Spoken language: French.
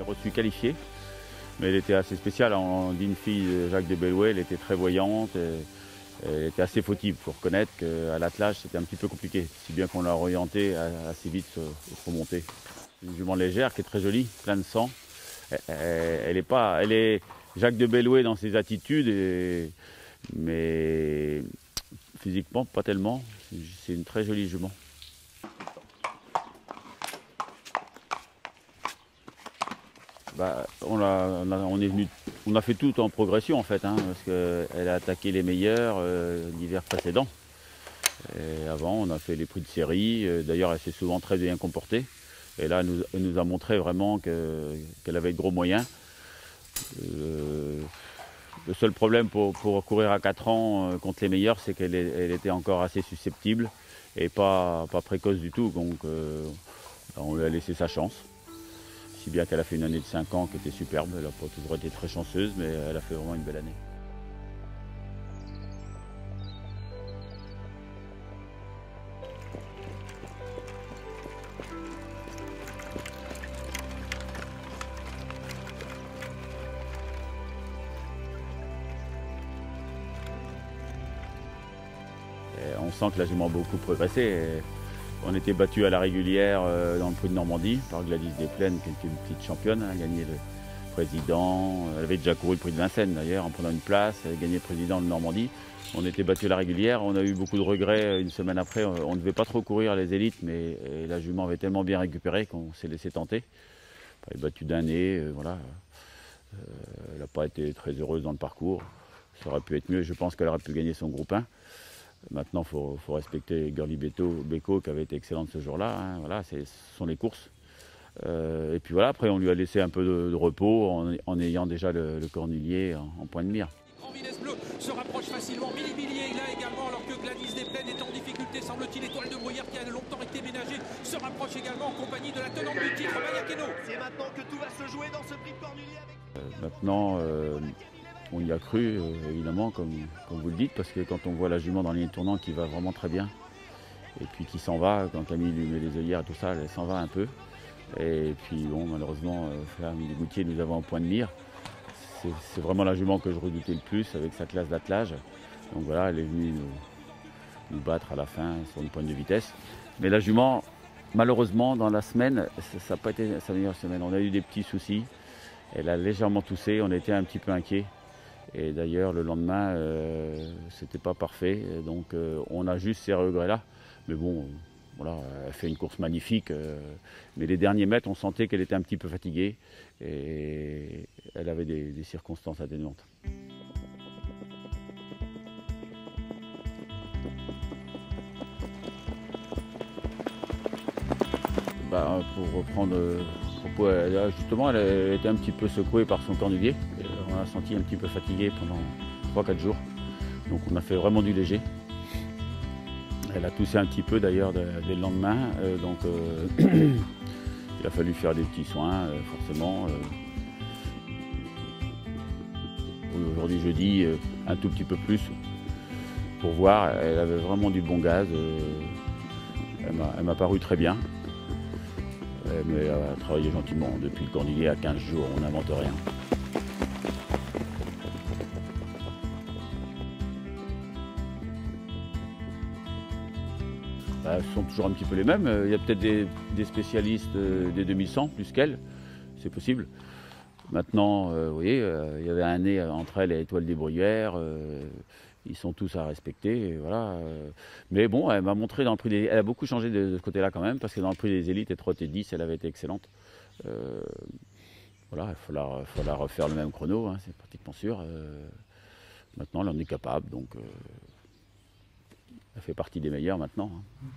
reçu qualifié, mais elle était assez spéciale. On dit une fille de Jacques de Bellouet, elle était très voyante, elle était assez fautive. Il faut reconnaître qu'à l'attelage, c'était un petit peu compliqué, si bien qu'on l'a orientée assez vite sur montée. Une jument légère qui est très jolie, plein de sang. Elle est Jacques de Bellouet dans ses attitudes, mais physiquement pas tellement. C'est une très jolie jument. Bah, on a fait tout en progression en fait, hein, parce qu'elle a attaqué les meilleurs l'hiver précédent. Et avant, on a fait les prix de série. D'ailleurs, elle s'est souvent très bien comportée. Et là, elle nous a montré vraiment qu'elle avait de gros moyens. Le seul problème pour courir à 4 ans contre les meilleurs, c'est qu'elle était encore assez susceptible et pas précoce du tout. Donc, on lui a laissé sa chance. Si bien qu'elle a fait une année de 5 ans qui était superbe. Elle n'a pas toujours été très chanceuse, mais elle a fait vraiment une belle année. On sent que la jument a beaucoup progressé. On était battu à la régulière dans le prix de Normandie par Gladys Desplaines, qui était une petite championne. Elle a gagné le président. Elle avait déjà couru le prix de Vincennes d'ailleurs en prenant une place. Elle a gagné le président de Normandie. On était battu à la régulière. On a eu beaucoup de regrets une semaine après. On ne devait pas trop courir les élites, mais la jument avait tellement bien récupéré qu'on s'est laissé tenter. Elle est battue d'un nez. Voilà. Elle n'a pas été très heureuse dans le parcours. Ça aurait pu être mieux. Je pense qu'elle aurait pu gagner son groupe 1. Maintenant, il faut respecter Girly Beko qui avait été excellente ce jour-là. Hein. Voilà, ce sont les courses. Et puis voilà, après on lui a laissé un peu de repos en ayant déjà le cornilier en point de mire. Vitesse Bleu se rapproche facilement. Billy est là également, alors que Gladys Desplaines est en difficulté, semble-t-il. Étoile de Bruyère qui a longtemps été ménagée se rapproche également en compagnie de la tenante du titre, Maya Keno. C'est maintenant que tout va se jouer dans ce prix de cornilier avec... Maintenant, on y a cru, évidemment, comme vous le dites, parce que quand on voit la jument dans la ligne tournante qui va vraiment très bien, et puis qui s'en va, quand Camille lui met les œillères et tout ça, elle s'en va un peu. Et puis bon, malheureusement, Flamme des Goutiers nous avons un point de mire. C'est vraiment la jument que je redoutais le plus avec sa classe d'attelage. Donc voilà, elle est venue nous battre à la fin sur une pointe de vitesse. Mais la jument, malheureusement, dans la semaine, ça n'a pas été sa meilleure semaine. On a eu des petits soucis. Elle a légèrement toussé, on était un petit peu inquiets. Et d'ailleurs, le lendemain, c'était pas parfait. Donc on a juste ces regrets-là. Mais bon, voilà, elle fait une course magnifique. Mais les derniers mètres, on sentait qu'elle était un petit peu fatiguée. Et elle avait des circonstances atténuantes. Bah, pour reprendre propos, justement, elle était un petit peu secouée par son cornilier. On l'a senti un petit peu fatiguée pendant 3-4 jours. Donc on a fait vraiment du léger. Elle a toussé un petit peu d'ailleurs dès le lendemain. Donc il a fallu faire des petits soins, forcément. Aujourd'hui, jeudi, un tout petit peu plus pour voir. Elle avait vraiment du bon gaz. Elle m'a paru très bien. Mais elle a travaillé gentiment. Depuis le cornilier à 15 jours, on n'invente rien. Ce sont toujours un petit peu les mêmes. Il y a peut-être des spécialistes des 2100 plus qu'elle, c'est possible. Maintenant, vous voyez, il y avait un nez entre elle et Étoile des Bruyères. Ils sont tous à respecter, et voilà. Mais bon, elle m'a montré dans le prix des... Elle a beaucoup changé de ce côté-là quand même, parce que dans le prix des élites, et 3 et 10, elle avait été excellente. Voilà, il faut la refaire le même chrono, hein, c'est pratiquement sûr. Maintenant, elle en est capable, donc elle fait partie des meilleurs maintenant. Hein.